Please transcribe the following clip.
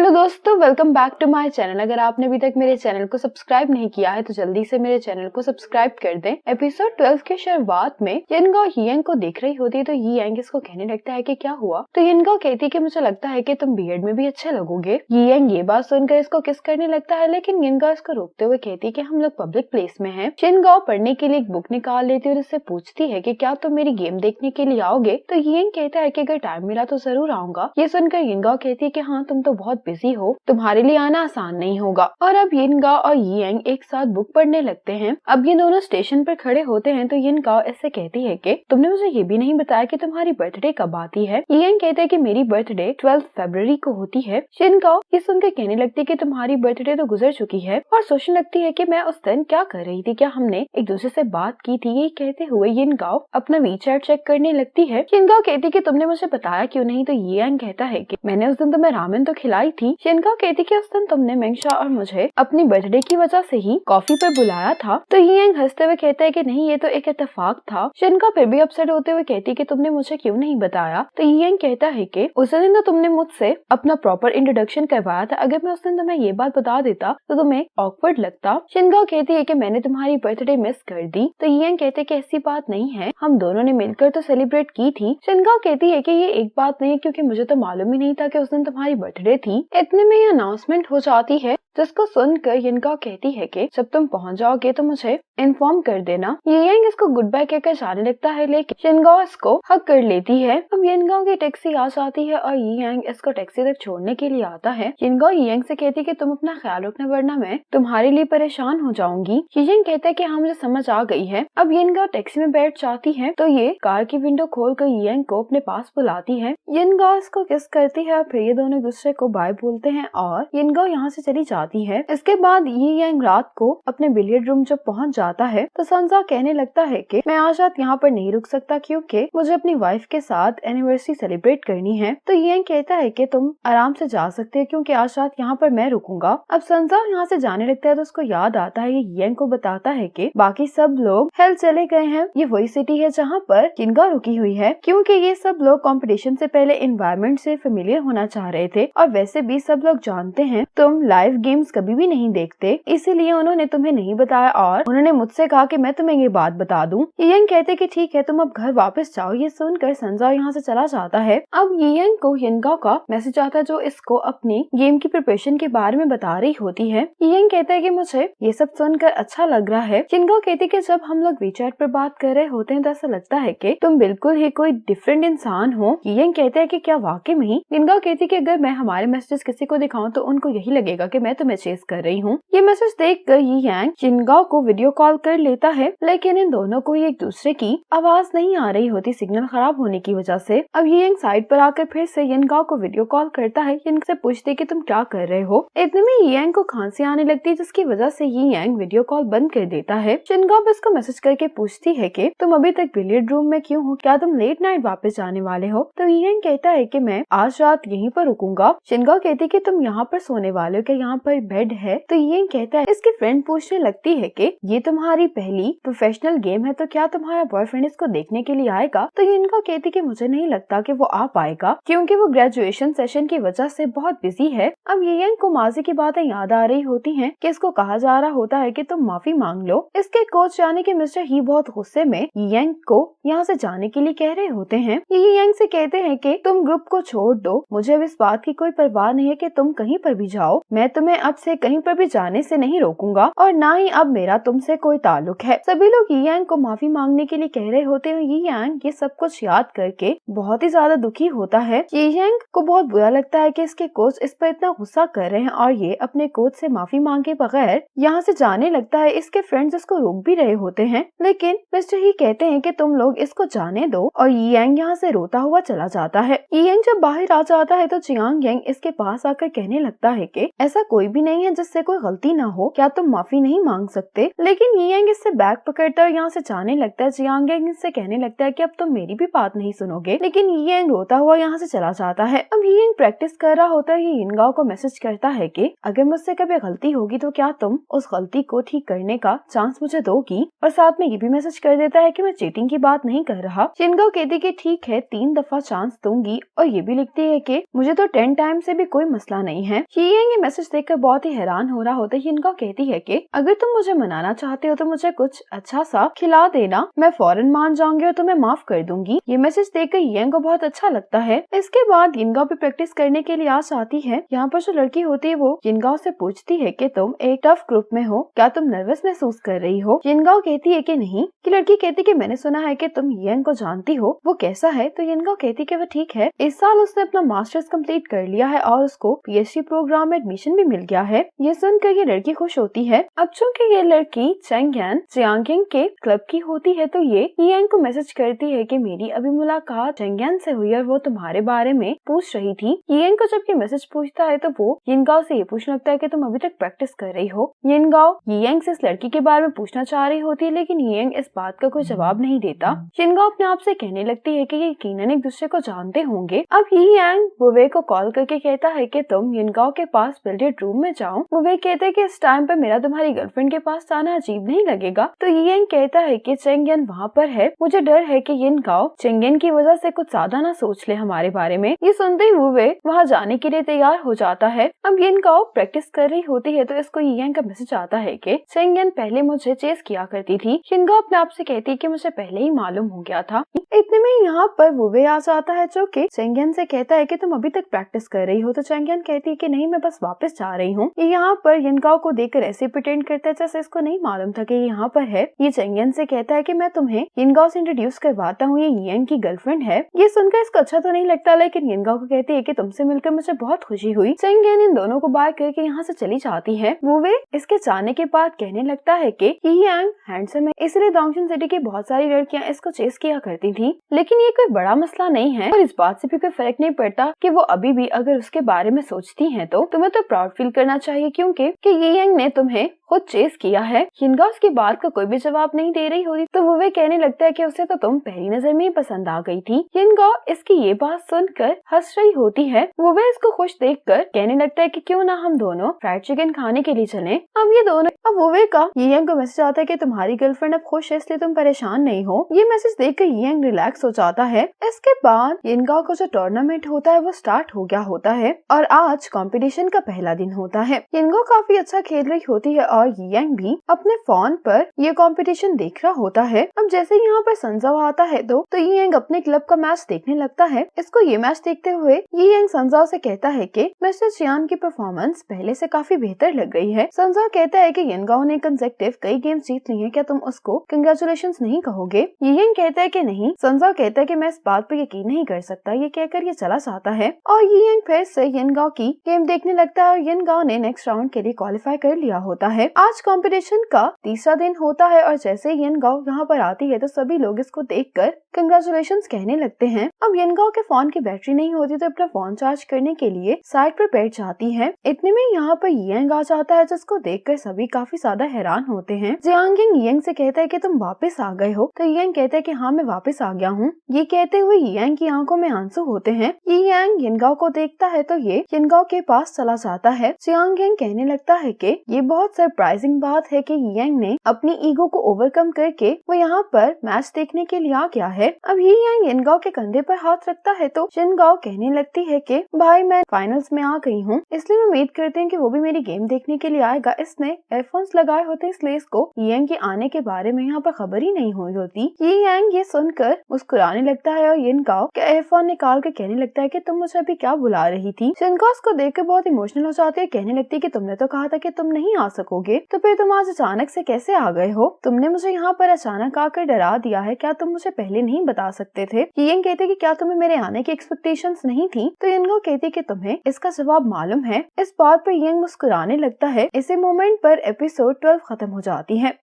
Hello दोस्तों, welcome back to my channel. अगर आपने अभी तक मेरे चैनल को सब्सक्राइब नहीं किया है तो जल्दी से मेरे चैनल को सब्सक्राइब कर दें। एपिसोड 12 के शुरुआत में यिनगाओ हियंग को देख रही होती है तो हियंग इसको कहने लगता है कि क्या हुआ। तो यिनगाओ कहती है कि मुझे लगता है कि तुम बीएड में भी अच्छे लगोगे। हियंग ये बात सुनकर इसको किस करने लगता है, लेकिन यिनगाओ इसको रोकते हुए कहती है कि हम लोग पब्लिक प्लेस में हैं। यिनगाओ पढ़ने के लिए एक बुक निकाल लेती है और उससे पूछती है कि क्या तुम मेरी गेम देखने के लिए आओगे। तो हियंग कहता है कि अगर टाइम मिला तो जरूर आऊंगा। ये सुनकर यिनगाओ कहती है कि हाँ, तुम तो बहुत बिजी हो, तुम्हारे लिए आना आसान नहीं होगा। और अब यिनगाओ और हियंग एक साथ बुक पढ़ने लगते हैं। अब ये दोनों स्टेशन पर खड़े होते हैं तो यिनगाओ ऐसे कहती है कि तुमने मुझे ये भी नहीं बताया कि तुम्हारी बर्थडे कब आती है। हियंग कहते हैं कि मेरी बर्थडे 12 फरवरी को होती है। यिनगाओ ये सुनकर कहने लगती है कि तुम्हारी बर्थडे तो गुजर चुकी है और सोचने लगती है कि मैं उस दिन क्या कर रही थी, क्या हमने एक दूसरे से बात की थी। यही कहते हुए यिनगाओ अपना वीचैट चेक करने लगती है। यिनगाओ कहती है कि तुमने मुझे बताया क्यों नहीं। तो हियंग कहता है कि मैंने उस दिन तुम्हें रामेन तो खिलाई थी। यिनगाओ कहती कि उस दिन तुमने मेंगशा और मुझे अपनी बर्थडे की वजह से ही कॉफी पर बुलाया था। तो हियंग हंसते हुए कहता है कि नहीं, ये तो एक इत्तेफाक था। यिनगाओ फिर भी अपसेट होते हुए कहती कि तुमने मुझे क्यों नहीं बताया। तो हियंग कहता है कि उस दिन तो तुमने मुझसे अपना प्रॉपर इंट्रोडक्शन करवाया था, अगर मैं उस दिन तुम्हें ये बात बता देता तो तुम्हें ऑकवर्ड लगता। यिनगाओ कहती है कि मैंने तुम्हारी बर्थडे मिस कर दी। तो हियंग कहते कि ऐसी बात नहीं है, हम दोनों ने मिलकर तो सेलिब्रेट की थी। यिनगाओ कहती है कि ये एक बात नहीं है क्योंकि मुझे तो मालूम ही नहीं था कि उस दिन तुम्हारी बर्थडे थी। इतने में ये अनाउंसमेंट हो जाती है जिसको सुनकर यिनगाओ कहती है कि जब तुम पहुंच जाओगे तो मुझे इन्फॉर्म कर देना। हियंग इसको गुड बाय कहकर जाने लगता है, लेकिन यिनगाओ इसको हक कर लेती है। अब यिनगाओ की टैक्सी आ जाती है और हियंग इसको टैक्सी तक छोड़ने के लिए आता है। यिनगाओ हियंग से कहती है कि तुम अपना ख्याल रखना वरना मैं तुम्हारे लिए परेशान हो जाऊंगी। हियंग कहता है कि हाँ, मुझे समझ आ गई है। अब यिनगाओ टैक्सी में बैठ जाती है तो ये कार की विंडो खोलकर हियंग को अपने पास बुलाती है। यिनगाओ इसको किस करती है, फिर ये दोनों एक दूसरे को बाय बोलते हैं और यिनगाओ यहाँ से चली जाती है। इसके बाद हियंग रात को अपने बिलियर्ड रूम जब पहुंच जाता है तो संजा कहने लगता है कि मैं आज रात यहाँ पर नहीं रुक सकता क्योंकि मुझे अपनी वाइफ के साथ एनिवर्सरी सेलिब्रेट करनी है। तो हियंग कहता है कि तुम आराम से जा सकते हो क्योंकि आज रात यहाँ पर मैं रुकूंगा। अब संजा यहाँ से जाने लगता है तो उसको याद आता है, ये हियंग को बताता है कि बाकी सब लोग हेल चले गए हैं। ये वही सिटी है जहाँ पर यिनगाओ रुकी हुई है क्योंकि ये सब लोग कंपटीशन से पहले एनवायरनमेंट से फेमिलियर होना चाह रहे थे और वैसे भी सब लोग जानते हैं तुम लाइव गेम्स कभी भी नहीं देखते, इसीलिए उन्होंने तुम्हें नहीं बताया और उन्होंने मुझसे कहा कि मैं तुम्हें ये बात बता दूं। हियंग कहते कि ठीक है, तुम अब घर वापस जाओ। ये सुनकर संजा यहाँ से चला जाता है। अब हियंग को यिनगाओ का मैसेज आता है जो इसको अपनी गेम की प्रिपरेशन के बारे में बता रही होती है। हियंग कहता है कि मुझे ये सब सुनकर अच्छा लग रहा है। यिनगाओ कहती कि जब हम लोग वीचैट पर बात कर रहे होते हैं तो ऐसा लगता है कि तुम बिल्कुल ही कोई डिफरेंट इंसान हो। हियंग कहता है कि क्या वाकई में ही। यिनगाओ कहती कि अगर मैं हमारे मैसेजेस किसी को दिखाऊं तो उनको यही लगेगा कि मैं तुम्हें चेस कर रही हूँ। ये मैसेज देखकर हियंग यिनगाओ को वीडियो कॉल कर लेता है, लेकिन इन दोनों को एक दूसरे की आवाज नहीं आ रही होती सिग्नल खराब होने की वजह से। अब हियंग साइड पर आकर फिर से यिनगाओ को वीडियो कॉल करता है। यिनगाओ से पूछते कि तुम क्या कर रहे हो। इतने में हियंग को खांसी आने लगती है जिसकी वजह से हियंग वीडियो कॉल बंद कर देता है। यिनगाओ इसको मैसेज करके पूछती है कि तुम अभी तक बिलियर्ड रूम में क्यों हो, क्या तुम लेट नाइट वापस जाने वाले हो। तो हियंग कहता है कि मैं आज रात यहीं पर रुकूंगा। यिनगाओ कहती कि तुम यहाँ पर सोने वाले हो, क्या यहाँ पर बेड है। तो हियंग कहता है, इसकी फ्रेंड पूछने लगती है कि ये तुम्हारी पहली प्रोफेशनल गेम है तो क्या तुम्हारा बॉयफ्रेंड इसको देखने के लिए आएगा। तो यिनगाओ कहती कि मुझे नहीं लगता कि वो आ पाएगा क्योंकि वो ग्रेजुएशन सेशन की वजह से बहुत बिजी है। अब हियंग को माजी की बातें याद आ रही होती हैं कि इसको कहा जा रहा होता है कि तुम माफी मांग लो। इसके कोच यानी कि मिस्टर ही बहुत गुस्से में हियंग को यहाँ से जाने के लिए कह रहे होते हैं। ये हियंग से कहते हैं कि तुम ग्रुप को छोड़ दो, मुझे अब इस बात की कोई परवाह नहीं है कि तुम कहीं पर भी जाओ, मैं तुम्हें अब से कहीं पर भी जाने से नहीं रोकूंगा और ना ही अब मेरा तुमसे कोई ताल्लुक है। सभी लोग हियंग को माफी मांगने के लिए कह रहे होते हैं। हियंग ये सब कुछ याद करके बहुत ही ज्यादा दुखी होता है। हियंग को बहुत बुरा लगता है कि इसके कोच इस पर इतना गुस्सा कर रहे हैं और ये अपने कोच से माफी मांगे बगैर यहाँ से जाने लगता है। इसके फ्रेंड्स इसको रोक भी रहे होते हैं, लेकिन मिस्टर ही कहते हैं कि तुम लोग इसको जाने दो और हियंग यहाँ से रोता हुआ चला जाता है। हियंग जब बाहर आ जाता है तो चियांग यांग इसके पास आकर कहने लगता है कि ऐसा कोई भी नहीं है जिससे कोई गलती ना हो, क्या तुम माफी नहीं मांग सकते? लेकिन यियांग इससे बैग पकड़ता है, यहाँ से जाने लगता है। जियांग इससे कहने लगता है कि अब तुम मेरी भी बात नहीं सुनोगे, लेकिन यियांग रोता हुआ यहाँ से चला जाता है। अब यियांग प्रैक्टिस कर रहा होता है, यिनगाओ को मैसेज करता है कि अगर मुझसे कभी गलती होगी तो क्या तुम उस गलती को ठीक करने का चांस मुझे दोगी, और साथ में ये भी मैसेज कर देता है कि मैं चीटिंग की बात नहीं कर रहा। यिनगाओ कहती कि ठीक है, 3 दफा चांस दूंगी, और ये भी लिखती है कि मुझे तो 10 टाइम से भी कोई मसला नहीं है। यियांग ये मैसेज देखकर बहुत ही हैरान हो रहा होता है। यिनगाओ कहती है कि अगर तुम मुझे मनाना चाहते हो तो मुझे कुछ अच्छा सा खिला देना, मैं फौरन मान जाऊंगी और तुम्हें माफ कर दूंगी। ये मैसेज देखकर यियांग को बहुत अच्छा लगता है। इसके बाद यिनगाओ भी प्रैक्टिस करने के लिए आ जाती है। यहाँ पर जो लड़की होती है वो यिनगाओ से पूछती है कि तुम एक टफ ग्रुप में हो, क्या तुम नर्वस महसूस कर रही हो? यिनगाओ कहती है कि नहीं। कि लड़की कहती कि मैंने सुना है कि तुम यियांग को जानती हो, वो कैसा है? तो यिनगाओ कहती कि वो ठीक है, इस साल उसने अपना मास्टर्स कंप्लीट कर लिया है और उसको पीएचडी प्रोग्राम में एडमिशन भी मिल गया है। ये सुनकर ये लड़की खुश होती है। अब चूँकि ये लड़की चेंगयान जियांगिंग के क्लब की होती है तो ये यियांग को मैसेज करती है कि मेरी अभी मुलाकात चेंगयान से हुई और वो तुम्हारे बारे में पूछ रही थी। यियांग को जब ये मैसेज पूछता है तो वो यिनगाओ से ये पूछने लगता है कि तुम अभी तक प्रैक्टिस कर रही हो। यिनगाओ यियांग से इस लड़की के बारे में पूछना चाह रही होती है, लेकिन यियांग इस बात का कोई जवाब नहीं देता। यिनगाओ अपने आप से कहने लगती है कि ये यकीनन एक दूसरे को जानते होंगे। अब यियांग वुवे को कॉल करके कहता है कि तुम यिनगाओ के पास बिलियर्ड रूम में जाओ। वुवे कहते हैं कि इस टाइम पर मेरा तुम्हारी गर्लफ्रेंड के पास जाना अजीब नहीं लगेगा? तो यियांग कहता है कि चेंगयान वहाँ पर है, मुझे डर है कि यिनगाओ चेंगयान की वजह से कुछ ज्यादा ना सोच ले हमारे बारे में। ये सुनते ही वुवे वहाँ जाने के लिए तैयार हो जाता है। अब यिनगाओ प्रैक्टिस कर रही होती है तो इसको यियांग का मैसेज आता है कि चेंगयान पहले मुझे चेस किया करती थी। यिनगाओ अपने आप से कहती है कि मुझे पहले ही मालूम हो गया था। इतने में यहाँ पर वुवे आ जाता है जो कि चेंगयान से कहता है कि तुम अभी तक प्रैक्टिस कर रही हो? तो चेंगयान कहती है कि नहीं, मैं बस वापस जा रही हूँ। यहाँ पर यिनगाओ को देखकर ऐसे प्रिटेंड करता है जैसे इसको नहीं मालूम था कि यहाँ पर है। ये चेंगयान से कहता है कि मैं तुम्हें यिनगाओ से इंट्रोड्यूस करवाता हूँ, ये यियांग की गर्लफ्रेंड है। ये सुनकर इसको अच्छा तो नहीं लगता, लेकिन यिनगाओ को कहती है कि तुमसे मिलकर मुझे बहुत खुशी हुई। चेंगयान इन दोनों को बाय करके यहाँ से चली जाती है। वुवे इसके जाने के बाद कहने लगता है कि यियांग हैंडसम है, इसलिए डोंगजुन सिटी की बहुत सारी लड़कियां इसको चेस किया करती थी, लेकिन ये कोई बड़ा मसला नहीं है और इस बात से भी कोई फर्क नहीं पड़ता कि वो अभी भी अगर उसके बारे में सोचती हैं तो तुम्हें तो प्राउड फील करना चाहिए, क्योंकि यियांग ने तुम्हें खुद चेस किया है। यिनगाओ उसकी बात का कोई भी जवाब नहीं दे रही होती तो वुवे कहने लगता है कि उसे तो तुम पहली नजर में ही पसंद आ गई थी। यिनगाओ इसकी ये बात सुनकर हंस रही होती है। वुवे इसको खुश देखकर कहने लगता है कि क्यों ना हम दोनों फ्राइड चिकन खाने के लिए चलें। अब वुवे का यियांग को मैसेज आता है कि तुम्हारी गर्लफ्रेंड अब खुश है इसलिए तुम परेशान नहीं हो। ये मैसेज देखकर यियांग रिलैक्स हो जाता है। इसके बाद यिनगाओ का जो टूर्नामेंट होता है वो स्टार्ट हो गया होता है और आज कंपटीशन का पहला दिन होता है। यिनगाओ काफी अच्छा खेल रही होती है और यियांग भी अपने फोन पर ये कंपटीशन देख रहा होता है। अब जैसे यहाँ पर संजाओ आता है तो यियांग अपने क्लब का मैच देखने लगता है। इसको ये मैच देखते हुए यियांग संजाओ से कहता है कि मिस्टर चियान की परफॉर्मेंस पहले से काफी बेहतर लग गई है। संजाओ कहता है कि यिनगाओ ने कंसेक्टिव कई गेम्स जीत ली हैं, क्या तुम उसको कंग्रेचुलेशंस नहीं कहोगे? यियांग कहता है कि नहीं। संजाओ कहता है कि मैं इस बात पर यकीन नहीं कर सकता। ये कहकर ये चला जाता है और यियांग फिर से यिनगाओ की गेम देखने लगता है और यिनगाओ ने नेक्स्ट राउंड के लिए क्वालिफाई कर लिया होता है। आज कंपटीशन का तीसरा दिन होता है और जैसे यिनगाओ यहाँ पर आती है तो सभी लोग इसको देखकर कंग्रेचुलेशंस कहने लगते हैं। अब यिनगाओ के फोन की बैटरी नहीं होती तो अपना फोन चार्ज करने के लिए साइड पर बैठ जाती है। इतने में यहाँ पर यियांग आ जाता है जिसको देखकर सभी काफी ज्यादा हैरान होते हैं। जियांगिंग यियांग से कहता है कि तुम वापस आ गए हो? तो यियांग कहता है कि हाँ, मैं वापस आ गया हूँ। ये कहते हुए यियांग की आंखों में आंसू होते हैं। यियांग यिनगाओ को देखता है तो ये यिनगाओ के पास चला जाता है। जियांगिंग कहने लगता है कि ये बहुत सरप्राइजिंग बात है कि यियांग ने अपनी ईगो को ओवरकम करके वो यहाँ पर मैच देखने के लिए आ गया है। अब यियांग यिनगाओ के कंधे पर हाथ रखता है तो यिनगाओ कहने लगती है कि भाई मैं फाइनल्स में आ गई हूँ, इसलिए मैं उम्मीद करती हूँ कि वो भी मेरी गेम देखने के लिए आएगा। इसने एयरफोन्स लगाए होते इसलिए इसको यियांग के आने के बारे में यहाँ पर खबर ही नहीं हुई होती। यियांग ये सुनकर मुस्कुराने लगता है और यिनगाओ के एयरफोन निकाल कर कहने लगता है कि तुम मुझे अभी क्या बुला रही थी? यिनगाओ उसको देखकर बहुत इमोशनल हो जाती है, कहने लगती है कि तुमने तो कहा था कि तुम नहीं आ सकोगे, तो फिर तुम आज अचानक से कैसे आ गए हो? तुमने मुझे यहाँ पर अचानक आकर डरा दिया है, क्या तुम मुझे पहले नहीं बता सकते थे? यियांग कहते कि क्या तुम्हें मेरे आने की एक्सपेक्टेशंस नहीं थी? तो यिनगाओ कहती कि तुम्हें इसका जवाब मालूम है। इस बात पर यियांग मुस्कुराने लगता है। इसी मोमेंट पर एपिसोड 12 खत्म हो जाती है।